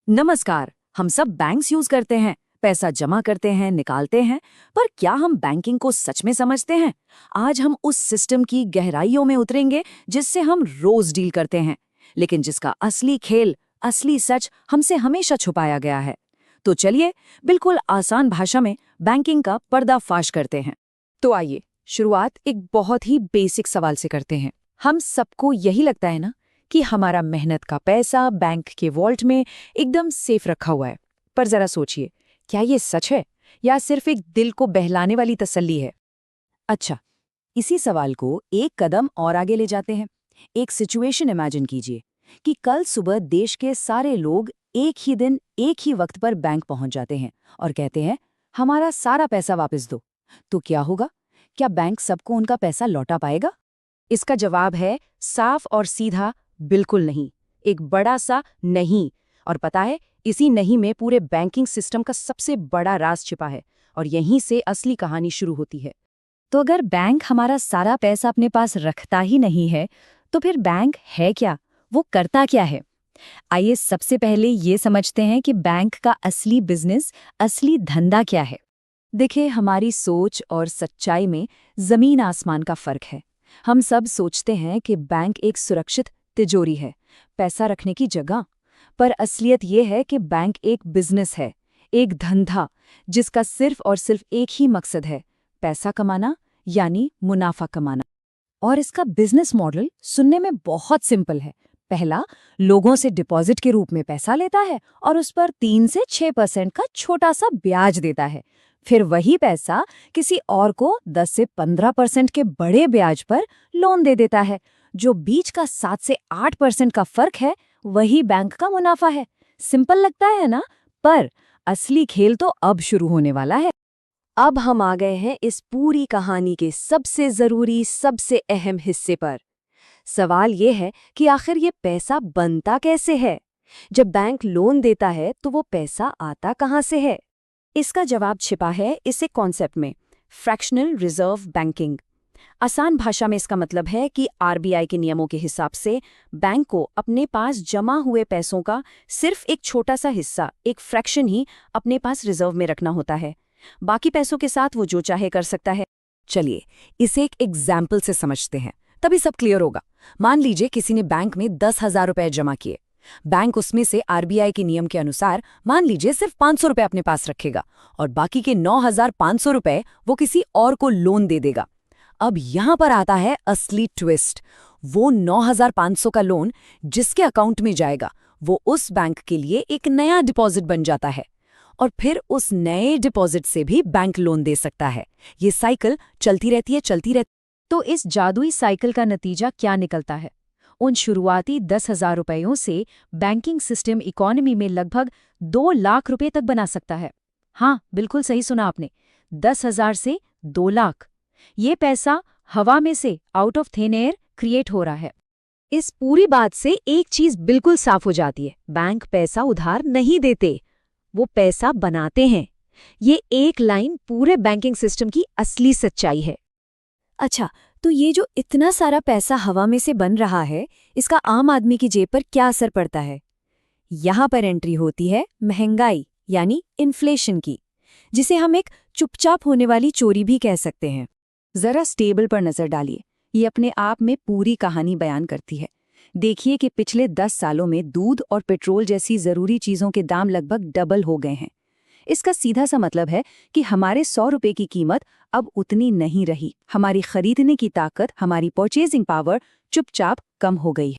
नमस्कार। हम सब बैंक्स यूज करते हैं, पैसा जमा करते हैं, निकालते हैं, पर क्या हम बैंकिंग को सच में समझते हैं? आज हम उस सिस्टम की गहराइयों में उतरेंगे जिससे हम रोज डील करते हैं, लेकिन जिसका असली खेल, असली सच हमसे हमेशा छुपाया गया है। तो चलिए, बिल्कुल आसान भाषा में बैंकिंग का पर्दाफाश करते हैं। तो आइए, शुरुआत एक बहुत ही बेसिक सवाल से करते हैं। हम सबको यही लगता है ना कि हमारा मेहनत का पैसा बैंक के वॉल्ट में एकदम सेफ रखा हुआ है। पर जरा सोचिए, क्या ये सच है या सिर्फ एक दिल को बहलाने वाली तसल्ली है? अच्छा, इसी सवाल को एक कदम और आगे ले जाते हैं। एक सिचुएशन इमेजिन कीजिए कि कल सुबह देश के सारे लोग एक ही दिन एक ही वक्त पर बैंक पहुंच जाते हैं और कहते हैं, हमारा सारा पैसा वापस दो। तो क्या होगा? क्या बैंक सबको उनका पैसा लौटा पाएगा? इसका जवाब है साफ और सीधा, बिल्कुल नहीं। एक बड़ा सा नहीं। और पता है, इसी नहीं में पूरे बैंकिंग सिस्टम का सबसे बड़ा राज छिपा है और यहीं से असली कहानी शुरू होती है। तो अगर बैंक हमारा सारा पैसा अपने पास रखता ही नहीं है, तो फिर बैंक है क्या? वो करता क्या है? आइए सबसे पहले ये समझते हैं कि बैंक का असली बिजनेस, असली धंधा क्या है। देखिए, हमारी सोच और सच्चाई में जमीन आसमान का फर्क है। हम सब सोचते हैं कि बैंक एक सुरक्षित तिजोरी है, पैसा रखने की जगह। पर असलियत ये है कि बैंक एक बिजनेस है, एक धंधा, जिसका सिर्फ और सिर्फ एक ही मकसद है, पैसा कमाना, यानी मुनाफा कमाना। और इसका बिजनेस मॉडल सुनने में बहुत सिंपल है। पहला, लोगों से डिपॉजिट के रूप में पैसा लेता है और उस पर 3 से 6% का छोटा सा ब्याज देता है। फिर वही पैसा किसी और को 10 से 15% के बड़े ब्याज पर लोन दे देता है। जो बीच का 7 से 8% का फर्क है, वही बैंक का मुनाफा है। सिंपल लगता है ना? पर असली खेल तो अब शुरू होने वाला है। अब हम आ गए हैं इस पूरी कहानी के सबसे जरूरी, सबसे अहम हिस्से पर। सवाल ये है कि आखिर ये पैसा बनता कैसे है? जब बैंक लोन देता है तो वो पैसा आता कहाँ से है? इसका जवाब छिपा है इसी कॉन्सेप्ट में, फ्रैक्शनल रिजर्व बैंकिंग। आसान भाषा में इसका मतलब है कि आरबीआई के नियमों के हिसाब से बैंक को अपने पास जमा हुए पैसों का सिर्फ एक छोटा सा हिस्सा, एक फ्रैक्शन ही अपने पास रिजर्व में रखना होता है। बाकी पैसों के साथ वो जो चाहे कर सकता है। चलिए, इसे एक एग्जाम्पल से समझते हैं, तभी सब क्लियर होगा। मान लीजिए किसी ने बैंक में 10,000 रुपए जमा किए। बैंक उसमें से आरबीआई के नियम के अनुसार मान लीजिए सिर्फ 500 रुपए अपने पास रखेगा और बाकी के 9,500 रुपए वो किसी और को लोन दे देगा। अब यहां पर आता है असली ट्विस्ट। वो 9,500 का लोन जिसके अकाउंट में जाएगा, वो उस बैंक के लिए एक नया डिपॉजिट बन जाता है और फिर उस नए डिपॉजिट से भी बैंक लोन दे सकता है। ये साइकिल चलती रहती है, चलती रहती। तो इस जादुई साइकिल का नतीजा क्या निकलता है? उन शुरुआती 10,000 रुपयों से बैंकिंग सिस्टम इकोनॉमी में लगभग 2 लाख रुपए तक बना सकता है। हाँ, बिल्कुल सही सुना आपने, 10,000 से 2 लाख। ये पैसा हवा में से, out of thin air, create हो रहा है। इस पूरी बात से एक चीज बिल्कुल साफ हो जाती है, बैंक पैसा उधार नहीं देते, वो पैसा बनाते हैं। ये एक लाइन पूरे बैंकिंग सिस्टम की असली सच्चाई है। अच्छा, तो ये जो इतना सारा पैसा हवा में से बन रहा है, इसका आम आदमी की जेब पर क्या असर पड़ता है? यहाँ पर एंट्री होती है महंगाई, यानी इन्फ्लेशन की, जिसे हम एक चुपचाप होने वाली चोरी भी कह सकते हैं। जरा स्टेबल पर नजर डालिए, ये अपने आप में पूरी कहानी बयान करती है। देखिए कि पिछले 10 सालों में दूध और पेट्रोल जैसी जरूरी चीजों के दाम लगभग डबल हो गए हैं। इसका सीधा सा मतलब है कि हमारे 100 रुपए की कीमत अब उतनी नहीं रही। हमारी खरीदने की ताकत, हमारी परचेजिंग पावर चुपचाप कम हो गई है।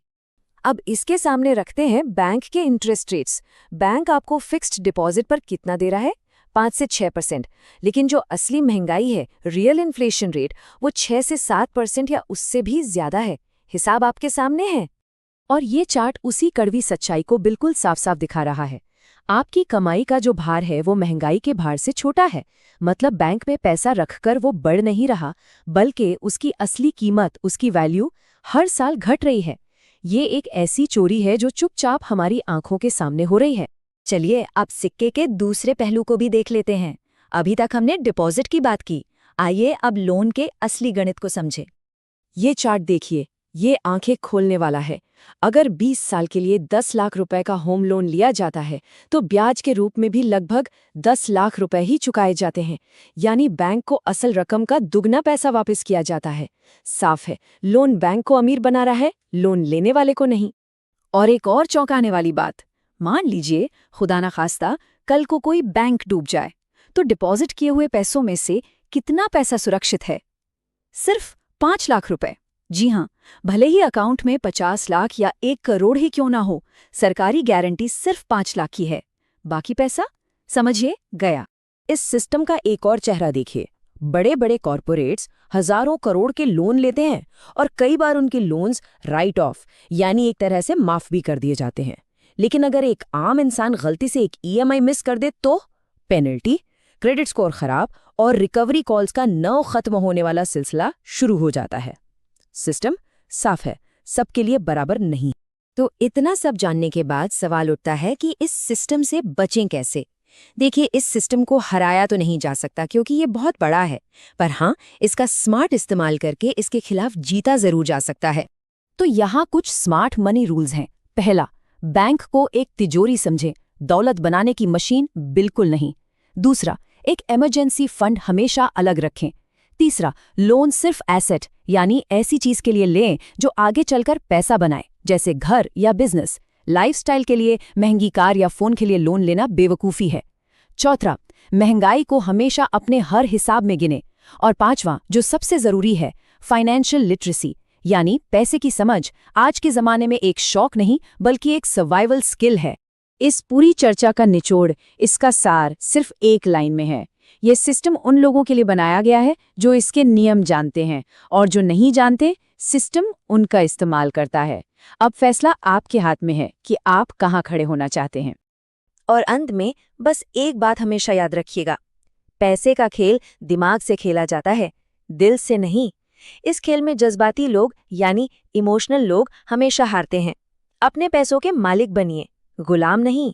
अब इसके सामने रखते हैं बैंक के इंटरेस्ट रेट्स। बैंक आपको फिक्स्ड डिपॉजिट पर कितना दे रहा है? 5 से 6%। लेकिन जो असली महंगाई है, रियल इन्फ्लेशन रेट, वो 6 से 7% या उससे भी ज्यादा है। हिसाब आपके सामने है। और ये चार्ट उसी कड़वी सच्चाई को बिल्कुल साफ साफ दिखा रहा है। आपकी कमाई का जो भार है वो महंगाई के भार से छोटा है। मतलब बैंक में पैसा रखकर वो बढ़ नहीं रहा, बल्कि उसकी असली कीमत, उसकी वैल्यू हर साल घट रही है। ये एक ऐसी चोरी है जो चुपचाप हमारी आंखों के सामने हो रही है। चलिए, अब सिक्के के दूसरे पहलू को भी देख लेते हैं। अभी तक हमने डिपॉजिट की बात की, आइए अब लोन के असली गणित को समझें। ये चार्ट देखिए, ये आंखें खोलने वाला है। अगर 20 साल के लिए 10 लाख रुपए का होम लोन लिया जाता है तो ब्याज के रूप में भी लगभग 10 लाख रुपए ही चुकाए जाते हैं, यानी बैंक को असल रकम का दुगना पैसा वापस किया जाता है। साफ है, लोन बैंक को अमीर बना रहा है, लोन लेने वाले को नहीं। और एक और चौंकाने वाली बात, मान लीजिए खुदा ना खास्ता कल को कोई बैंक डूब जाए, तो डिपॉजिट किए हुए पैसों में से कितना पैसा सुरक्षित है? सिर्फ 5 लाख रुपए। जी हाँ, भले ही अकाउंट में 50 लाख या 1 करोड़ ही क्यों ना हो, सरकारी गारंटी सिर्फ 5 लाख की है। बाकी पैसा समझिए गया। इस सिस्टम का एक और चेहरा देखिए। बड़े बड़े कॉरपोरेट्स हजारों करोड़ के लोन लेते हैं और कई बार उनके लोन्स राइट ऑफ यानी एक तरह से माफ भी कर दिए जाते हैं। लेकिन अगर एक आम इंसान गलती से एक ईएमआई मिस कर दे तो पेनल्टी, क्रेडिट स्कोर खराब और रिकवरी कॉल्स का न खत्म होने वाला सिलसिला शुरू हो जाता है। सिस्टम साफ है, सबके लिए बराबर नहीं। तो इतना सब जानने के बाद सवाल उठता है कि इस सिस्टम से बचें कैसे। देखिए, इस सिस्टम को हराया तो नहीं जा सकता क्योंकि ये बहुत बड़ा है, पर हाँ, इसका स्मार्ट इस्तेमाल करके इसके खिलाफ जीता जरूर जा सकता है। तो यहाँ कुछ स्मार्ट मनी रूल्स हैं। पहला, बैंक को एक तिजोरी समझें, दौलत बनाने की मशीन बिल्कुल नहीं। दूसरा, एक इमरजेंसी फंड हमेशा अलग रखें। तीसरा, लोन सिर्फ एसेट यानी ऐसी चीज के लिए लें जो आगे चलकर पैसा बनाए, जैसे घर या बिजनेस। लाइफस्टाइल के लिए महंगी कार या फोन के लिए लोन लेना बेवकूफ़ी है। चौथा, महंगाई को हमेशा अपने हर हिसाब में गिने। और पांचवां, जो सबसे जरूरी है, फाइनेंशियल लिटरेसी यानी पैसे की समझ आज के जमाने में एक शौक नहीं बल्कि एक सर्वाइवल स्किल है। इस पूरी चर्चा का निचोड़, इसका सार सिर्फ एक लाइन में है। ये सिस्टम उन लोगों के लिए बनाया गया है जो इसके नियम जानते हैं, और जो नहीं जानते, सिस्टम उनका इस्तेमाल करता है। अब फैसला आपके हाथ में है कि आप कहाँ खड़े होना चाहते हैं। और अंत में बस एक बात हमेशा याद रखिएगा, पैसे का खेल दिमाग से खेला जाता है, दिल से नहीं। इस खेल में जज्बाती लोग यानी इमोशनल लोग हमेशा हारते हैं। अपने पैसों के मालिक बनिए, गुलाम नहीं।